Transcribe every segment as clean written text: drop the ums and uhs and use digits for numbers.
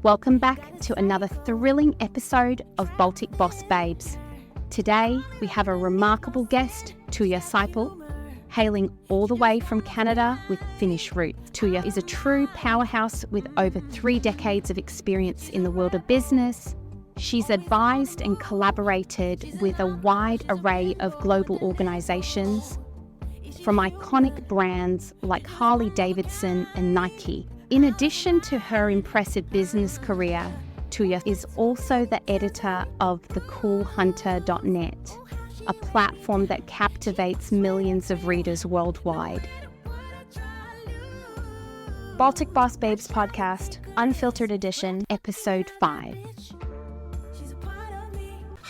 Welcome back to another thrilling episode of Baltic Boss Babes. Today we have a remarkable guest, Tuija Seipell, hailing all the way from Canada with Finnish roots. Tuija is a true powerhouse with over 3 decades of experience in the world of business. She's advised and collaborated with a wide array of global organizations, from iconic brands like Harley Davidson and Nike. In addition to her impressive business career, Tuija is also the editor of thecoolhunter.net, a platform that captivates millions of readers worldwide. Baltic Boss Babes Podcast, Unfiltered Edition, Episode 5.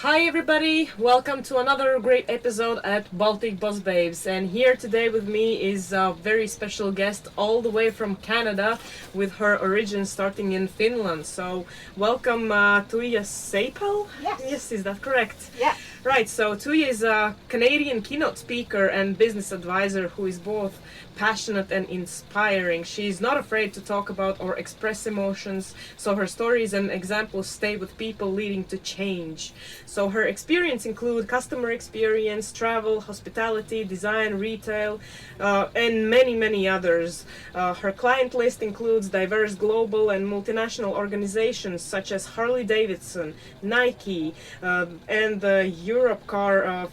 Hi everybody, welcome to another great episode at Baltic Boss Babes, and here today with me is a very special guest all the way from Canada with her origin starting in Finland. So welcome Tuija Seipell? Yes, is that correct? Yeah. Right, so Tuija is a Canadian keynote speaker and business advisor who is both passionate and inspiring. She's not afraid to talk about or express emotions, so her stories and examples stay with people, leading to change. So her experience include customer experience, travel, hospitality, design, retail, and many others. Her client list includes diverse global and multinational organizations such as Harley Davidson, Nike, and the Europark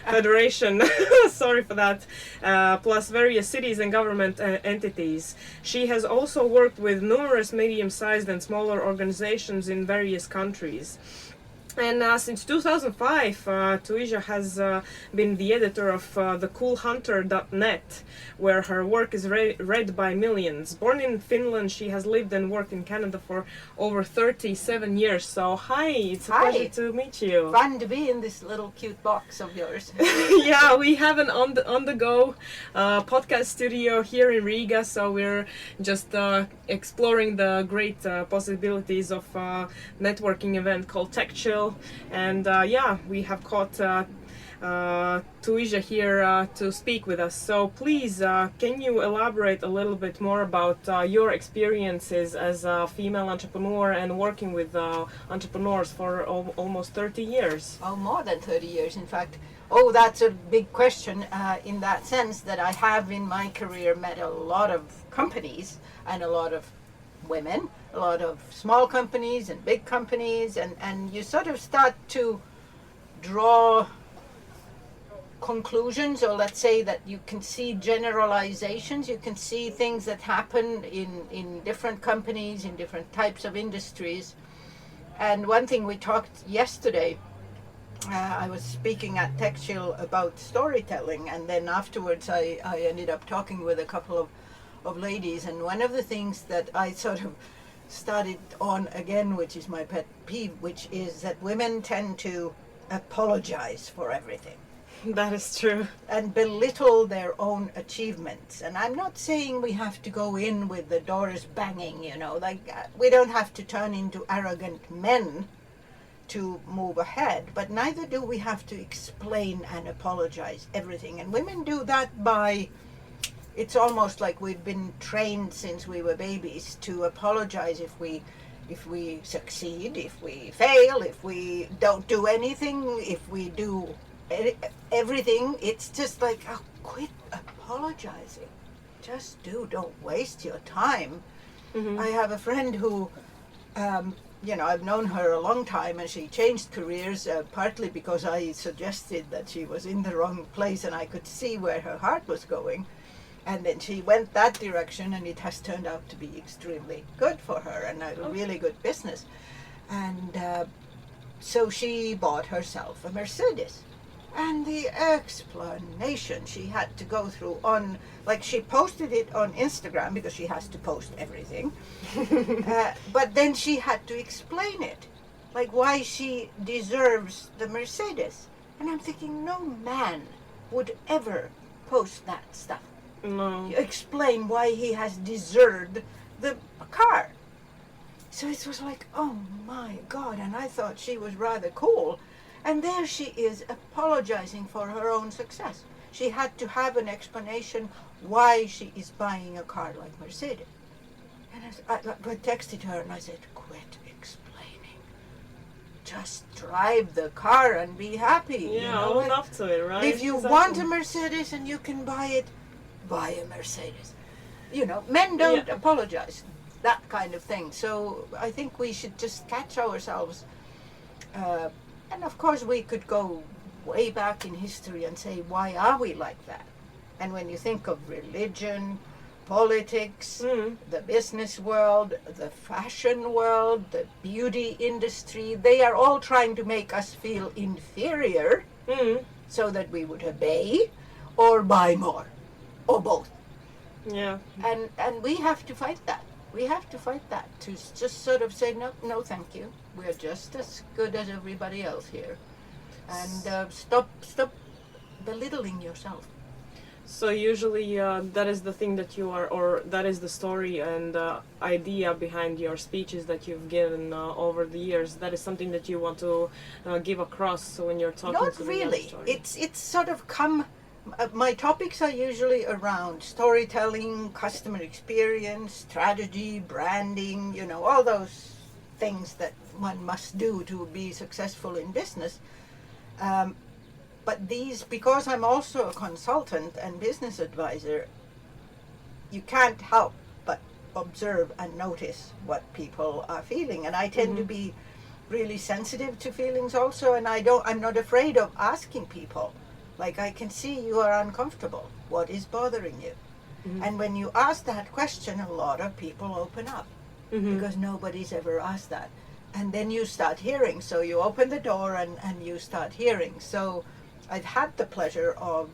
Federation, sorry for that, plus various cities and government entities. She has also worked with numerous medium-sized and smaller organizations in various countries. And since 2005, Tuija has been the editor of thecoolhunter.net, where her work is read by millions. Born in Finland, she has lived and worked in Canada for over 37 years. So hi, it's a pleasure to meet you. Fun to be in this little cute box of yours. Yeah, we have an on-the-go podcast studio here in Riga, so we're just exploring the great possibilities of a networking event called Tech Chill. And we have caught Tuija here to speak with us. So please, can you elaborate a little bit more about your experiences as a female entrepreneur and working with entrepreneurs for almost 30 years? Oh, more than 30 years, in fact. Oh, that's a big question in that sense that I have in my career met a lot of companies and a lot of women, a lot of small companies and big companies, and you sort of start to draw conclusions, or let's say that you can see generalizations, you can see things that happen in different companies, in different types of industries. And one thing we talked yesterday, I was speaking at Tech Chill about storytelling, and then afterwards I ended up talking with a couple of ladies, and one of the things that I sort of started on again, which is my pet peeve, which is that women tend to apologize for everything. That is true. And belittle their own achievements. And I'm not saying we have to go in with the doors banging, we don't have to turn into arrogant men to move ahead, but neither do we have to explain and apologize everything. And women do that by, it's almost like we've been trained since we were babies to apologize if we succeed, if we fail, if we don't do anything, if we do everything. It's just like, oh, quit apologizing. Just don't waste your time. Mm-hmm. I have a friend who, I've known her a long time, and she changed careers partly because I suggested that she was in the wrong place and I could see where her heart was going. And then she went that direction, and it has turned out to be extremely good for her and a really good business. And so she bought herself a Mercedes. And the explanation she had to go through she posted it on Instagram because she has to post everything. But then she had to explain it, like why she deserves the Mercedes. And I'm thinking, no man would ever post that stuff. No. You explain why he has deserved the car. So it was like, oh my God, and I thought she was rather cool. And there she is apologizing for her own success. She had to have an explanation why she is buying a car like Mercedes. And I texted her and I said, quit explaining. Just drive the car and be happy. Yeah, own up to it, right? If you want a Mercedes and you can buy it, buy a Mercedes. Men don't apologize. That kind of thing. So I think we should just catch ourselves. And of course we could go way back in history and say, why are we like that? And when you think of religion, politics, the business world, the fashion world, the beauty industry, they are all trying to make us feel inferior so that we would obey or buy more or both. Yeah. And we have to fight that. We have to fight that, to just sort of say, no, thank you. We're just as good as everybody else here. And stop belittling yourself. So usually that is the thing that you are, or that is the story and idea behind your speeches that you've given over the years. That is something that you want to give across when you're talking Not to really. the It's sort of come. My topics are usually around storytelling, customer experience, strategy, branding. All those things that one must do to be successful in business. But these, because I'm also a consultant and business advisor, you can't help but observe and notice what people are feeling. And I tend to be really sensitive to feelings also, and I'm not afraid of asking people. Like, I can see you are uncomfortable. What is bothering you? And when you ask that question, a lot of people open up because nobody's ever asked that. And then you start hearing. So you open the door and you start hearing. So I've had the pleasure of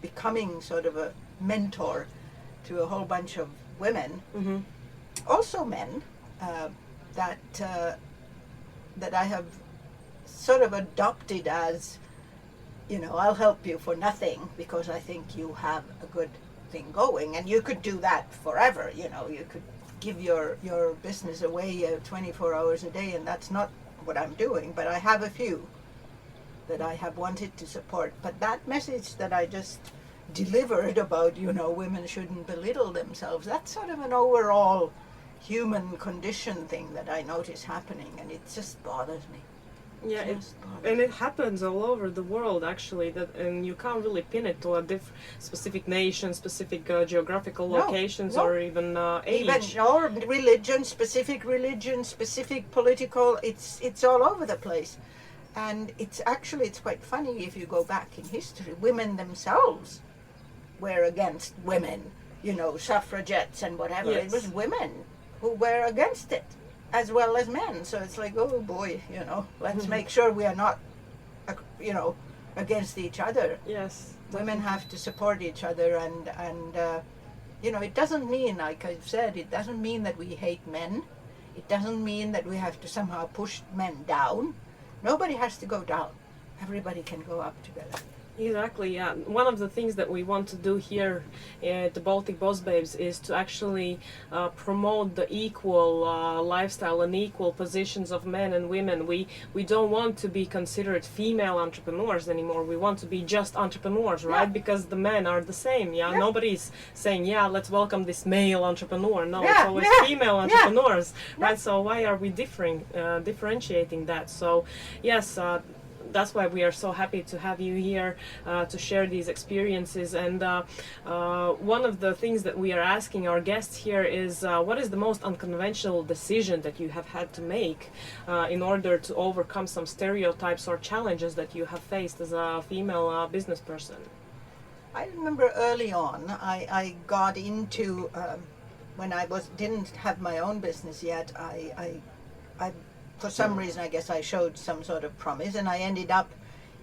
becoming sort of a mentor to a whole bunch of women, also men, that I have sort of adopted as, I'll help you for nothing because I think you have a good thing going. And you could do that forever, you could give your business away 24 hours a day, and that's not what I'm doing. But I have a few that I have wanted to support. But that message that I just delivered about, women shouldn't belittle themselves, that's sort of an overall human condition thing that I notice happening, and it just bothers me. Yeah, and it happens all over the world actually. And you can't really pin it to a specific nation, specific geographical locations, or even age. Or religion, specific political. It's all over the place, and it's quite funny if you go back in history. Women themselves were against women, suffragettes and whatever. Yes. It was women who were against it, as well as men. So it's like, oh boy, let's make sure we are not, against each other. Yes. Women have to support each other, and it doesn't mean, like I've said, it doesn't mean that we hate men. It doesn't mean that we have to somehow push men down. Nobody has to go down. Everybody can go up together. Exactly, yeah. One of the things that we want to do here at the Baltic Boss Babes is to actually promote the equal lifestyle and equal positions of men and women. We don't want to be considered female entrepreneurs anymore. We want to be just entrepreneurs, right? Yeah. Because the men are the same, yeah? Yeah. Nobody's saying, let's welcome this male entrepreneur. No, Yeah, it's always yeah, female entrepreneurs, yeah. right? So why are we differentiating that? So, yes, that's why we are so happy to have you here to share these experiences. And one of the things that we are asking our guests here is what is the most unconventional decision that you have had to make in order to overcome some stereotypes or challenges that you have faced as a female business person? I remember early on, I got into, when I didn't have my own business yet, I for some reason, I guess I showed some sort of promise, and I ended up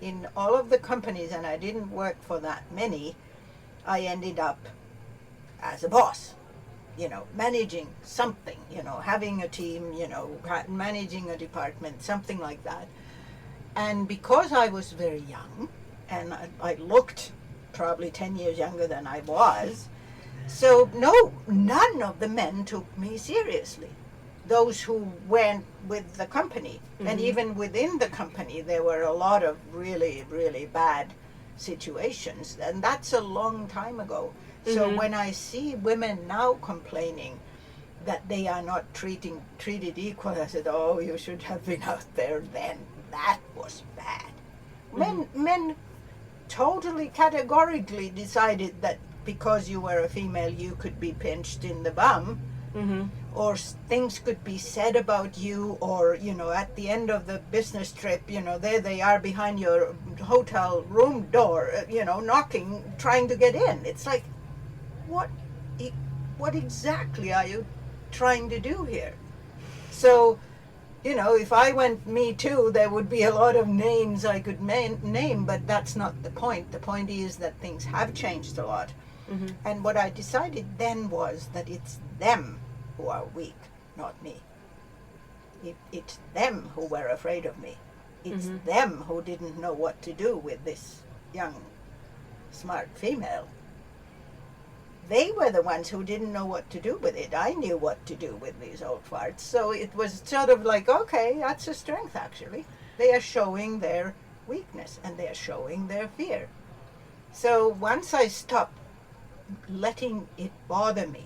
in all of the companies, and I didn't work for that many. I ended up as a boss, managing something, having a team, managing a department, something like that. And because I was very young, and I looked probably 10 years younger than I was, so none of the men took me seriously. Those who went with the company. And even within the company there were a lot of really, really bad situations, and that's a long time ago. So when I see women now complaining that they are not treated equal. I said, oh, you should have been out there then. That was bad. Men totally categorically decided that because you were a female, you could be pinched in the bum, or things could be said about you, or, you know, at the end of the business trip, you know, there they are behind your hotel room door, you know, knocking, trying to get in. It's like, what exactly are you trying to do here? So, you know, if I went Me Too, there would be a lot of names I could name, but that's not the point. The point is that things have changed a lot. And what I decided then was that it's them who are weak, not me. It's them who were afraid of me. It's them who didn't know what to do with this young, smart female. They were the ones who didn't know what to do with it. I knew what to do with these old farts. So it was sort of like, okay, that's a strength actually. They are showing their weakness and they are showing their fear. So once I stopped letting it bother me,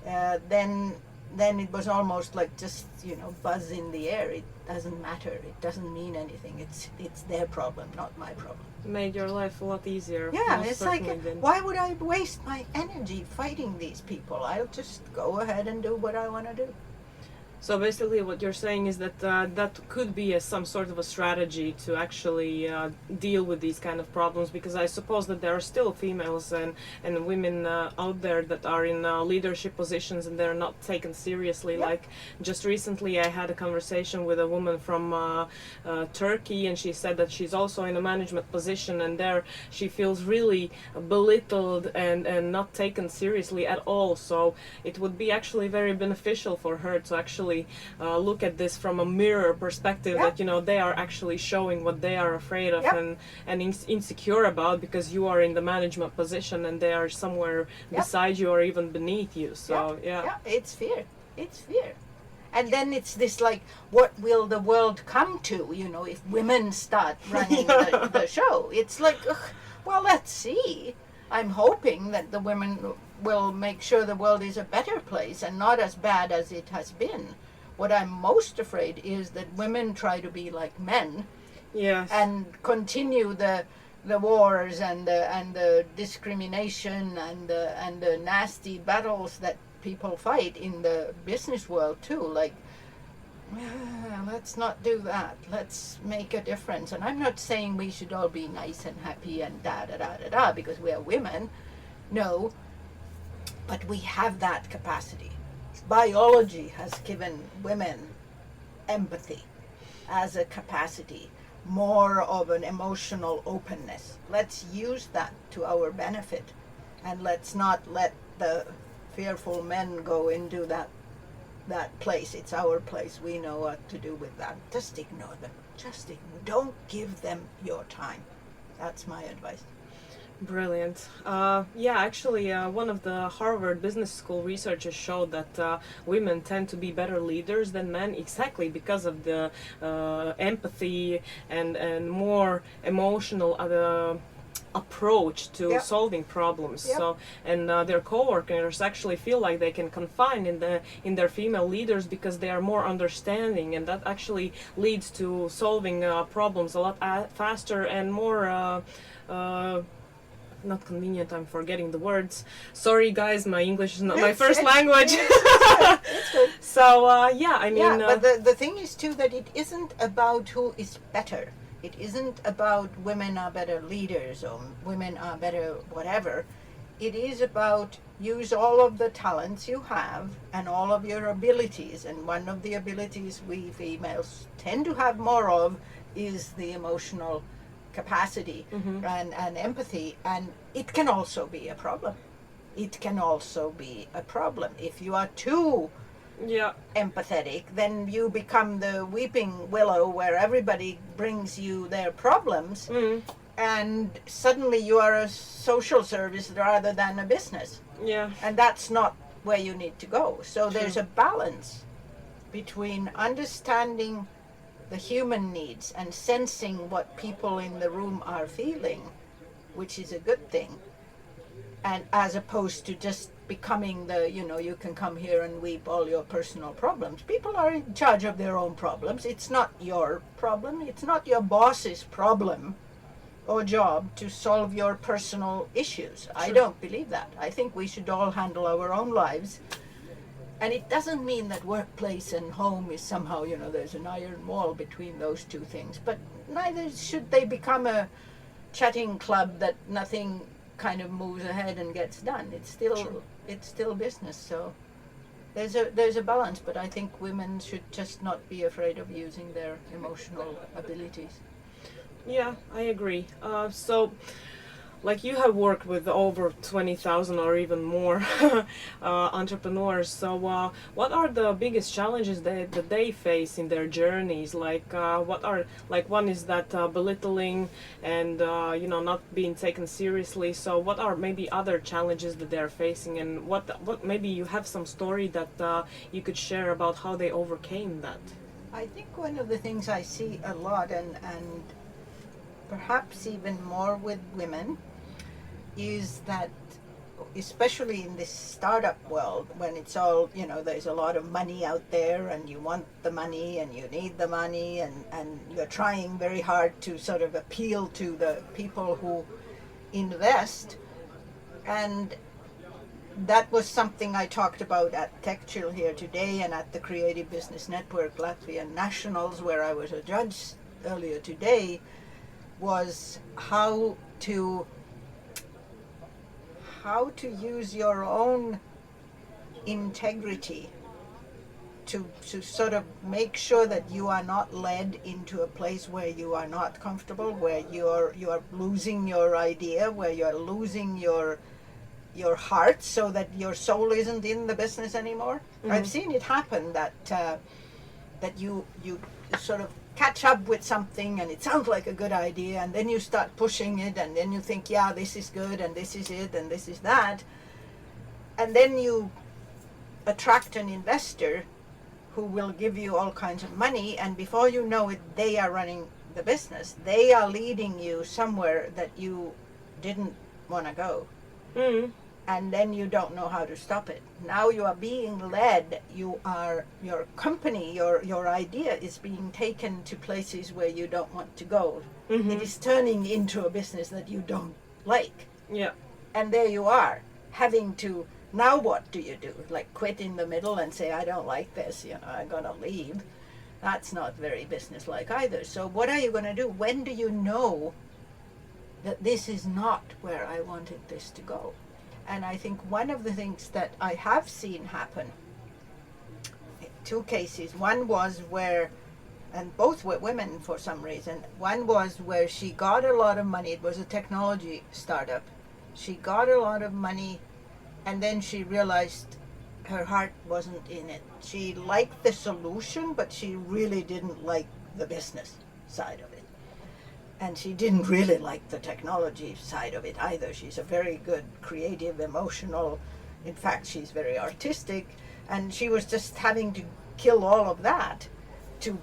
then it was almost like just, you know, buzz in the air. It doesn't matter. It doesn't mean anything. It's their problem, not my problem. Made your life a lot easier. Yeah, it's like, why would I waste my energy fighting these people? I'll just go ahead and do what I want to do. So basically what you're saying is that that could be some sort of a strategy to actually deal with these kind of problems, because I suppose that there are still females and women out there that are in leadership positions and they're not taken seriously. Yeah. Like just recently I had a conversation with a woman from Turkey, and she said that she's also in a management position, and there she feels really belittled and not taken seriously at all. So it would be actually very beneficial for her to actually look at this from a mirror perspective, that, you know, they are actually showing what they are afraid of and insecure about, because you are in the management position and they are somewhere beside you or even beneath you. So it's fear. And then it's this like, what will the world come to, you know, if women start running the show? It's like, well, let's see. I'm hoping that the women will make sure the world is a better place and not as bad as it has been. What I'm most afraid is that women try to be like men, and continue the wars and the discrimination and the nasty battles that people fight in the business world too. Like, let's not do that. Let's make a difference. And I'm not saying we should all be nice and happy and da because we are women. No, but we have that capacity. Biology has given women empathy as a capacity, more of an emotional openness. Let's use that to our benefit, and let's not let the fearful men go into that place. It's our place. We know what to do with that. Just ignore them. Don't give them your time. That's my advice. Brilliant. Actually, one of the Harvard Business School researchers showed that women tend to be better leaders than men, exactly because of the empathy and more emotional approach to solving problems. So, and their co-workers actually feel like they can confide in their female leaders because they are more understanding, and that actually leads to solving problems a lot faster and more not convenient. I'm forgetting the words. Sorry guys, my English is not my first language. It's good. So I mean, but the thing is too that it isn't about who is better. It isn't about women are better leaders or women are better whatever. It is about use all of the talents you have and all of your abilities. And one of the abilities we females tend to have more of is the emotional capacity and empathy. And it can also be a problem. If you are too empathetic, then you become the weeping willow where everybody brings you their problems, and suddenly you are a social service rather than a business. And that's not where you need to go. So there's a balance between understanding the human needs and sensing what people in the room are feeling, which is a good thing, and as opposed to just becoming the, you can come here and weep all your personal problems. People are in charge of their own problems. It's not your problem. It's not your boss's problem or job to solve your personal issues. True. I don't believe that. I think we should all handle our own lives. And it doesn't mean that workplace and home is somehow, there's an iron wall between those two things. But neither should they become a chatting club that nothing kind of moves ahead and gets done. It's still business. So there's a balance. But I think women should just not be afraid of using their emotional abilities. Yeah, I agree. So, like, you have worked with over 20,000 or even more entrepreneurs. So, what are the biggest challenges that they face in their journeys? Like, one is that belittling and not being taken seriously. So, what are maybe other challenges that they're facing, and what maybe you have some story that you could share about how they overcame that? I think one of the things I see a lot, and perhaps even more with women, is that especially in this startup world, when it's all, there's a lot of money out there and you want the money and you need the money, and you're trying very hard to sort of appeal to the people who invest. And that was something I talked about at TechChill here today and at the Creative Business Network Latvian Nationals, where I was a judge earlier today, was how to use your own integrity to sort of make sure that you are not led into a place where you are not comfortable, where you are losing your idea, where you are losing your heart, so that your soul isn't in the business anymore. Mm-hmm. I've seen it happen that you sort of catch up with something and it sounds like a good idea, and then you start pushing it, and then you think, yeah, this is good, and this is it, and this is that, and then you attract an investor who will give you all kinds of money, and before you know it, they are running the business. They are leading you somewhere that you didn't want to go. Mm. And then you don't know how to stop it. Now you are being led. Your company, your idea is being taken to places where you don't want to go. Mm-hmm. It is turning into a business that you don't like. Yeah. And there you are, having to, now what do you do? Like quit in the middle and say, I don't like this, I'm gonna leave. That's not very businesslike either. So what are you gonna do? When do you know that this is not where I wanted this to go? And I think one of the things that I have seen happen, two cases. One was where, and both were women for some reason. One was where she got a lot of money. It was a technology startup. She got a lot of money, and then she realized her heart wasn't in it. She liked the solution, but she really didn't like the business side of it. And she didn't really like the technology side of it either. She's a very good, creative, emotional, in fact, she's very artistic, and she was just having to kill all of that to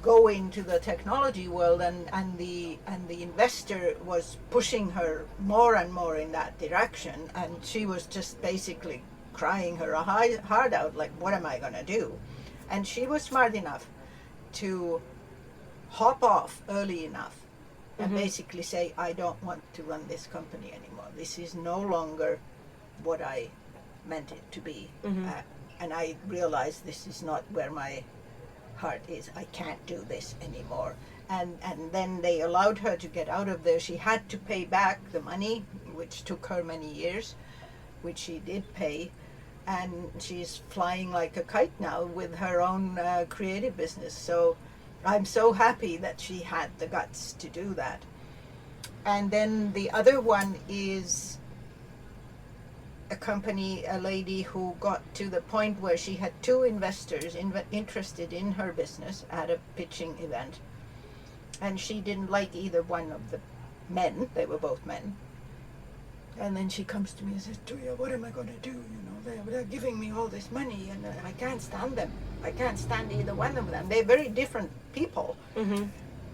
go into the technology world, and the investor was pushing her more and more in that direction, and she was just basically crying her heart out, like, what am I gonna do? And she was smart enough to hop off early enough and mm-hmm. basically say, I don't want to run this company anymore. This is no longer what I meant it to be. Mm-hmm. And I realized this is not where my heart is. I can't do this anymore. And then they allowed her to get out of there. She had to pay back the money, which took her many years, which she did pay. And she's flying like a kite now with her own creative business. So I'm so happy that she had the guts to do that. And then the other one is a lady who got to the point where she had two investors interested in her business at a pitching event. And she didn't like either one of the men. They were both men. And then she comes to me and says, Tuija, what am I going to do? They're giving me all this money, and I can't stand them. I can't stand either one of them. They're very different people. Mm-hmm.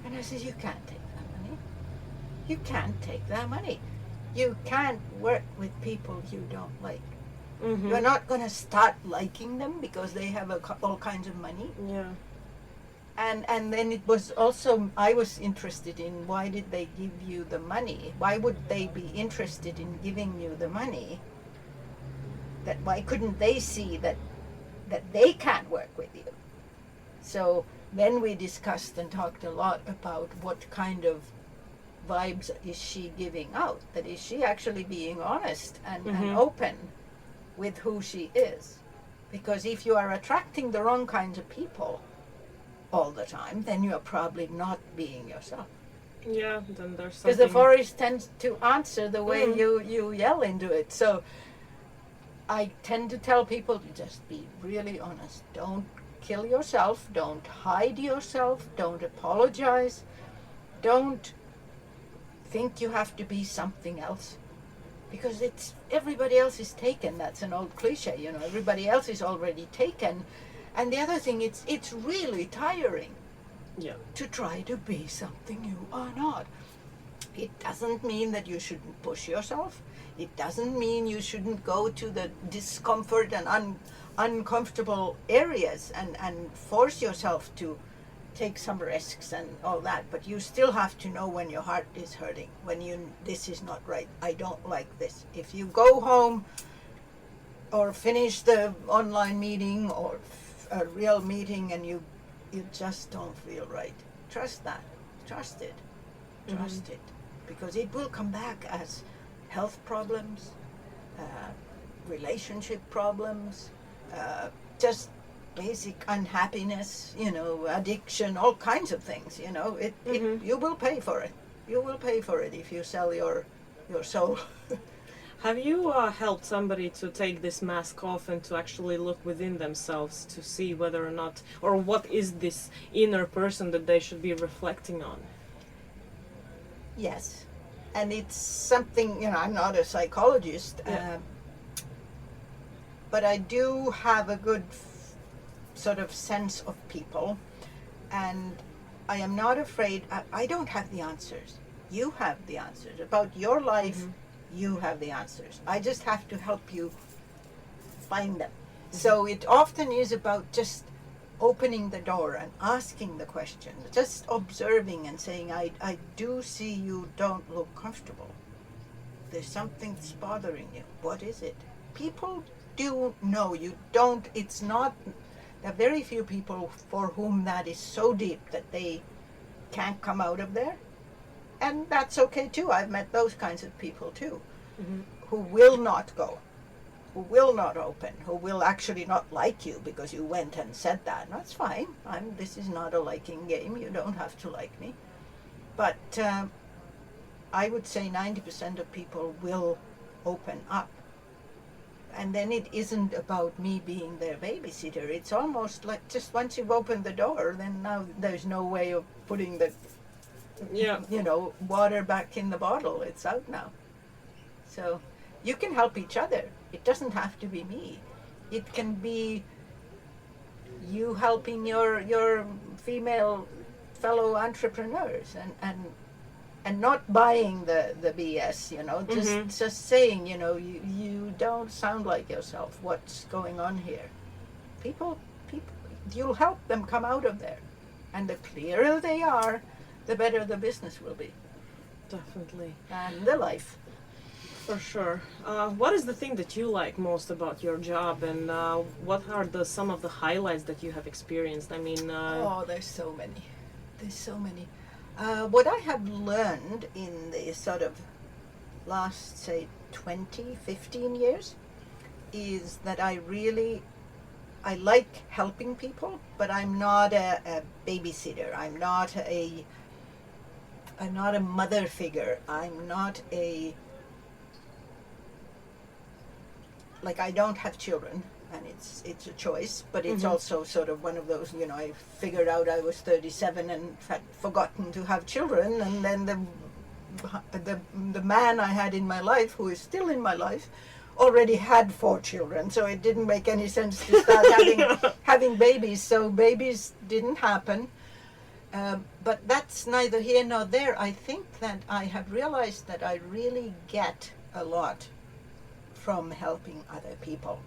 And I said, you can't take that money. You can't take that money. You can't work with people you don't like. You're not going to start liking them because they have all kinds of money. Yeah. And then it was also, I was interested in, why did they give you the money? Why would they be interested in giving you the money? That why couldn't they see that they can't work with you? So then we discussed and talked a lot about what kind of vibes is she giving out? That is she actually being honest and open with who she is? Because if you are attracting the wrong kinds of people all the time, then you are probably not being yourself. Yeah, then there's something. Because the forest tends to answer the way you yell into it. So I tend to tell people to just be really honest. Don't kill yourself. Don't hide yourself. Don't apologize. Don't think you have to be something else. Because it's everybody else is taken. That's an old cliche, you know. Everybody else is already taken. And the other thing, it's really tiring to try to be something you are not. It doesn't mean that you shouldn't push yourself. It doesn't mean you shouldn't go to the discomfort and uncomfortable areas and force yourself to take some risks and all that. But you still have to know when your heart is hurting, when this is not right. I don't like this. If you go home or finish the online meeting or a real meeting and you just don't feel right, trust that. Trust it. Trust it. Because it will come back as health problems, relationship problems, just basic unhappiness, you know, addiction, all kinds of things, you know. You will pay for it. You will pay for it if you sell your soul. Have you helped somebody to take this mask off and to actually look within themselves to see whether or not, or what is this inner person that they should be reflecting on? Yes. And it's something, you know, I'm not a psychologist, but I do have a good sort of sense of people, and I am not afraid. I don't have the answers. You have the answers. About your life, you have the answers. I just have to help you find them. So it often is about just opening the door and asking the question, just observing and saying, I do see you don't look comfortable. There's something that's bothering you. What is it? People do know. You don't, it's not, there are very few people for whom that is so deep that they can't come out of there. And that's okay too. I've met those kinds of people too, who will not go, who will not open, who will actually not like you because you went and said that. And that's fine. This is not a liking game. You don't have to like me. But I would say 90% of people will open up. And then it isn't about me being their babysitter. It's almost like just once you've opened the door, then now there's no way of putting the you know, water back in the bottle. It's out now. So you can help each other. It doesn't have to be me. It can be you helping your female fellow entrepreneurs and not buying the BS, you know, just saying, you know, you don't sound like yourself. What's going on here? People, you'll help them come out of there. And the clearer they are, the better the business will be. Definitely. And the life. For sure. What is the thing that you like most about your job, and what are some of the highlights that you have experienced? I mean... there's so many. There's so many. What I have learned in the sort of last, say, 20, 15 years is that I like helping people, but I'm not a babysitter. I'm not a mother figure. I'm not I don't have children, and it's a choice, but it's also sort of one of those, you know, I figured out I was 37 and had forgotten to have children, and then the man I had in my life, who is still in my life, already had 4 children, so it didn't make any sense to start having babies, so babies didn't happen. But that's neither here nor there. I think that I have realized that I really get a lot from helping other people.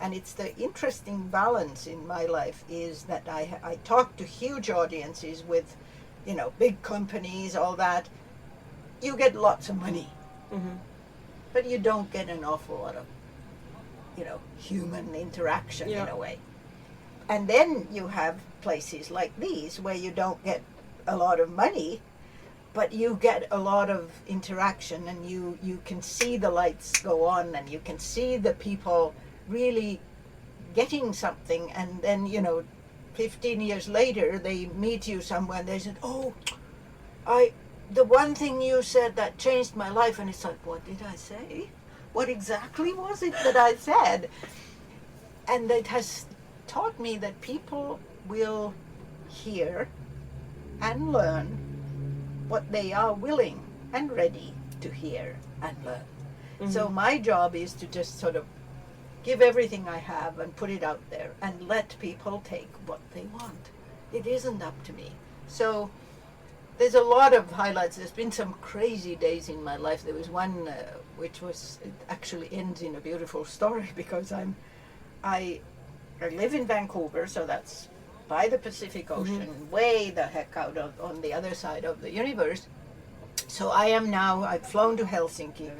And it's the interesting balance in my life is that I talk to huge audiences with, big companies, all that. You get lots of money, but you don't get an awful lot of, human interaction in a way. And then you have places like these where you don't get a lot of money, but you get a lot of interaction, and you can see the lights go on, and you can see the people really getting something. And then 15 years later they meet you somewhere and they said, oh, the one thing you said that changed my life. And it's like, what did I say? What exactly was it that I said? And it has taught me that people will hear and learn what they are willing and ready to hear and learn. So my job is to just sort of give everything I have and put it out there and let people take what they want. It isn't up to me. So there's a lot of highlights. There's been some crazy days in my life. There was one which it actually ends in a beautiful story, because I live in Vancouver, so that's by the Pacific Ocean, way the heck out on the other side of the universe. So I've flown to Helsinki.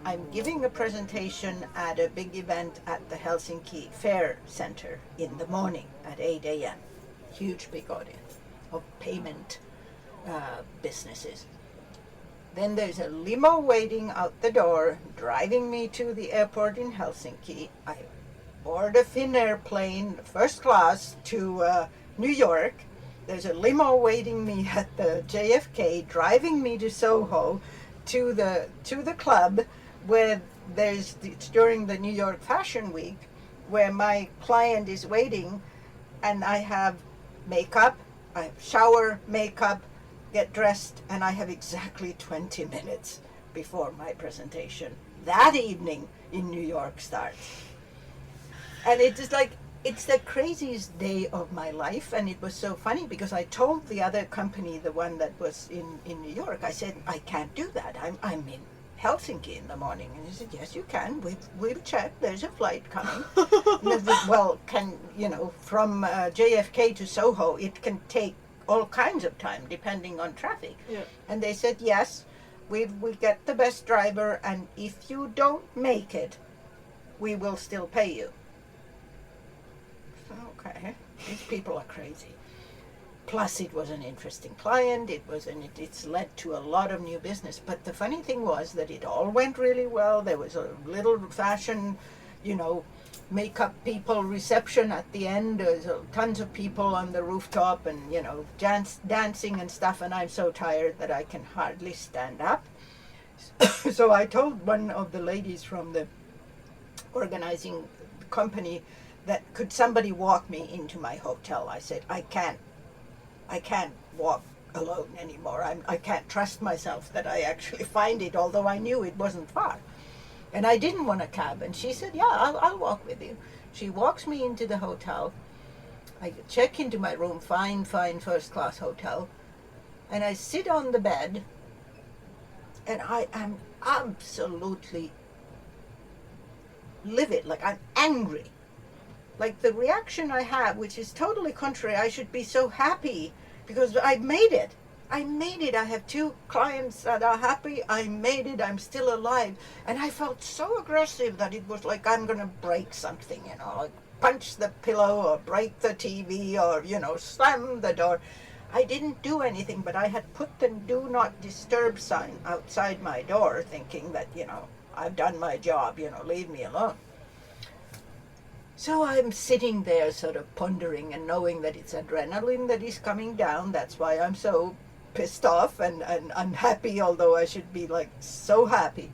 I'm giving a presentation at a big event at the Helsinki Fair Center in the morning at 8 a.m. Huge big audience of payment businesses. Then there's a limo waiting out the door, driving me to the airport in Helsinki. I board a Finnair plane, first class, to New York. There's a limo waiting me at the JFK, driving me to Soho, to the club, where it's during the New York Fashion Week, where my client is waiting, and I have makeup, I shower, makeup, get dressed, and I have exactly 20 minutes before my presentation that evening in New York starts. And it's just like, it's the craziest day of my life. And it was so funny because I told the other company, the one that was in New York, I said, I can't do that. I'm in Helsinki in the morning. And he said, yes, you can. We've checked. There's a flight coming. And I said, well, from JFK to Soho, it can take all kinds of time depending on traffic. Yeah. And they said, yes, we get the best driver, and if you don't make it, we will still pay you. Okay, these people are crazy. Plus, it was an interesting client. It's led to a lot of new business. But the funny thing was that it all went really well. There was a little fashion, makeup people reception at the end. There's tons of people on the rooftop, and dancing and stuff. And I'm so tired that I can hardly stand up. So I told one of the ladies from the organizing company that could somebody walk me into my hotel. I said, I can't walk alone anymore. I can't trust myself that I actually find it, although I knew it wasn't far. And I didn't want a cab. And she said, yeah, I'll walk with you. She walks me into the hotel. I check into my room, fine first class hotel. And I sit on the bed, and I am absolutely livid, like I'm angry. Like the reaction I have, which is totally contrary. I should be so happy because I made it. I have 2 clients that are happy. I made it. I'm still alive. And I felt so aggressive that it was like I'm going to break something, like punch the pillow or break the TV or, slam the door. I didn't do anything, but I had put the do not disturb sign outside my door thinking that, I've done my job, leave me alone. So I'm sitting there sort of pondering and knowing that it's adrenaline that is coming down. That's why I'm so pissed off and unhappy, although I should be like so happy.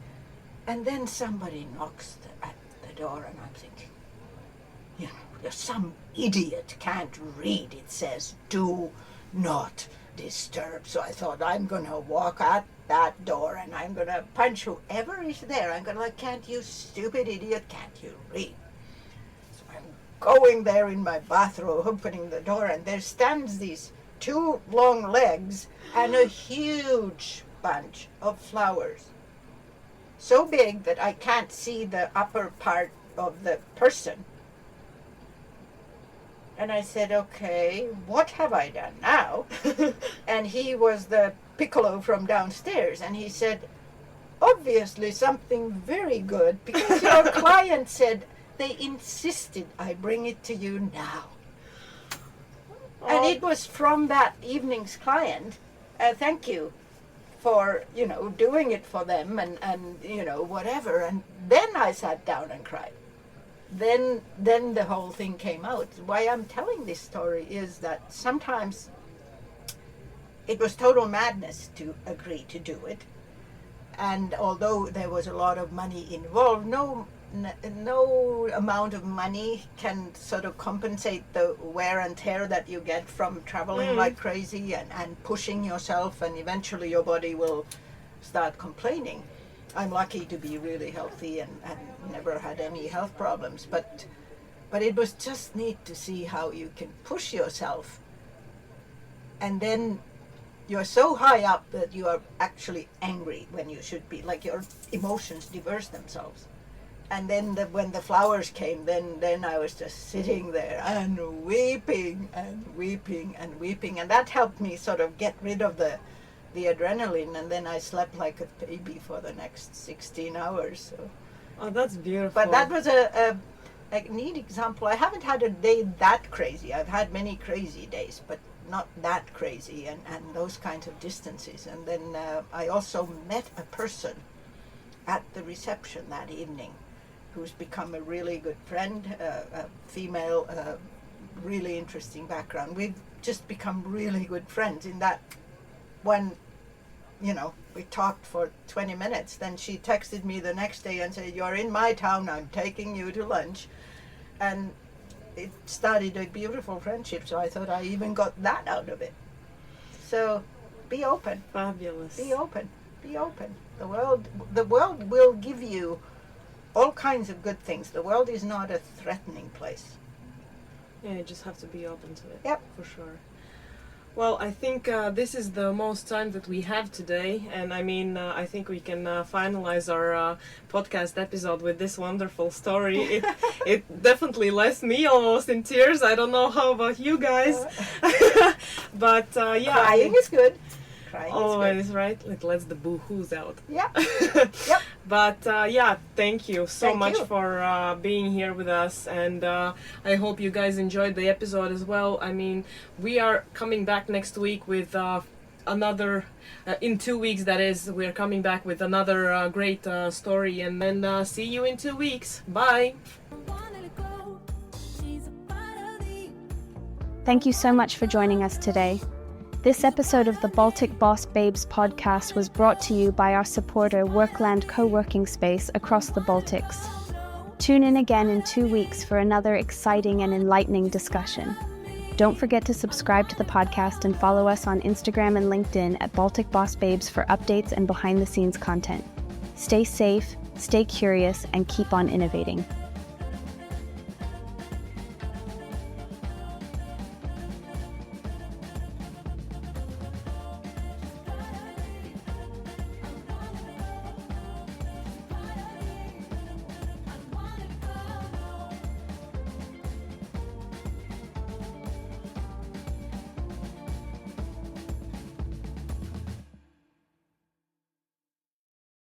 And then somebody knocks at the door, and I'm thinking, some idiot can't read. It says, do not disturb. So I thought, I'm going to walk at that door and I'm going to punch whoever is there. I'm going to can't you stupid idiot, can't you read? Going there in my bathrobe, opening the door, and there stands these 2 long legs and a huge bunch of flowers. so big that I can't see the upper part of the person. And I said, okay, what have I done now? And he was the piccolo from downstairs, and he said, obviously something very good, because your client said they insisted I bring it to you now. And it was from that evening's client. Thank you for, doing it for them and whatever. And then I sat down and cried. Then the whole thing came out. Why I'm telling this story is that sometimes it was total madness to agree to do it. And although there was a lot of money involved, no amount of money can sort of compensate the wear and tear that you get from traveling like crazy and pushing yourself, and eventually your body will start complaining. I'm lucky to be really healthy and never had any health problems, but it was just neat to see how you can push yourself, and then you're so high up that you are actually angry when you should be, like your emotions diverse themselves. And then when the flowers came, then I was just sitting there and weeping and weeping and weeping, and that helped me sort of get rid of the adrenaline, and then I slept like a baby for the next 16 hours. So. Oh, that's beautiful. But that was a neat example. I haven't had a day that crazy. I've had many crazy days, but not that crazy, and those kinds of distances. And then I also met a person at the reception that evening who's become a really good friend, a female, really interesting background. We've just become really good friends in that when, we talked for 20 minutes, then she texted me the next day and said, you're in my town, I'm taking you to lunch. And it started a beautiful friendship, so I thought I even got that out of it. So be open. Fabulous. Be open. Be open. The world will give you all kinds of good things. The world is not a threatening place. Yeah, you just have to be open to it. Yep. For sure. Well, I think this is the most time that we have today, and I mean, I think we can finalize our podcast episode with this wonderful story. It definitely left me almost in tears. I don't know how about you guys, but yeah. Crying is good. Always, right? It lets the boo-hoos out. Yeah. Yep. But yeah, thank you so Thank much you. for being here with us, and I hope you guys enjoyed the episode as well. I mean, we are coming back next week with another, in 2 weeks that is, we're coming back with another great story, and then see you in 2 weeks. Bye! Thank you so much for joining us today. This episode of the Baltic Boss Babes podcast was brought to you by our supporter Workland co-working space across the Baltics. Tune in again in 2 weeks for another exciting and enlightening discussion. Don't forget to subscribe to the podcast and follow us on Instagram and LinkedIn at Baltic Boss Babes for updates and behind-the-scenes content. Stay safe, stay curious, and keep on innovating.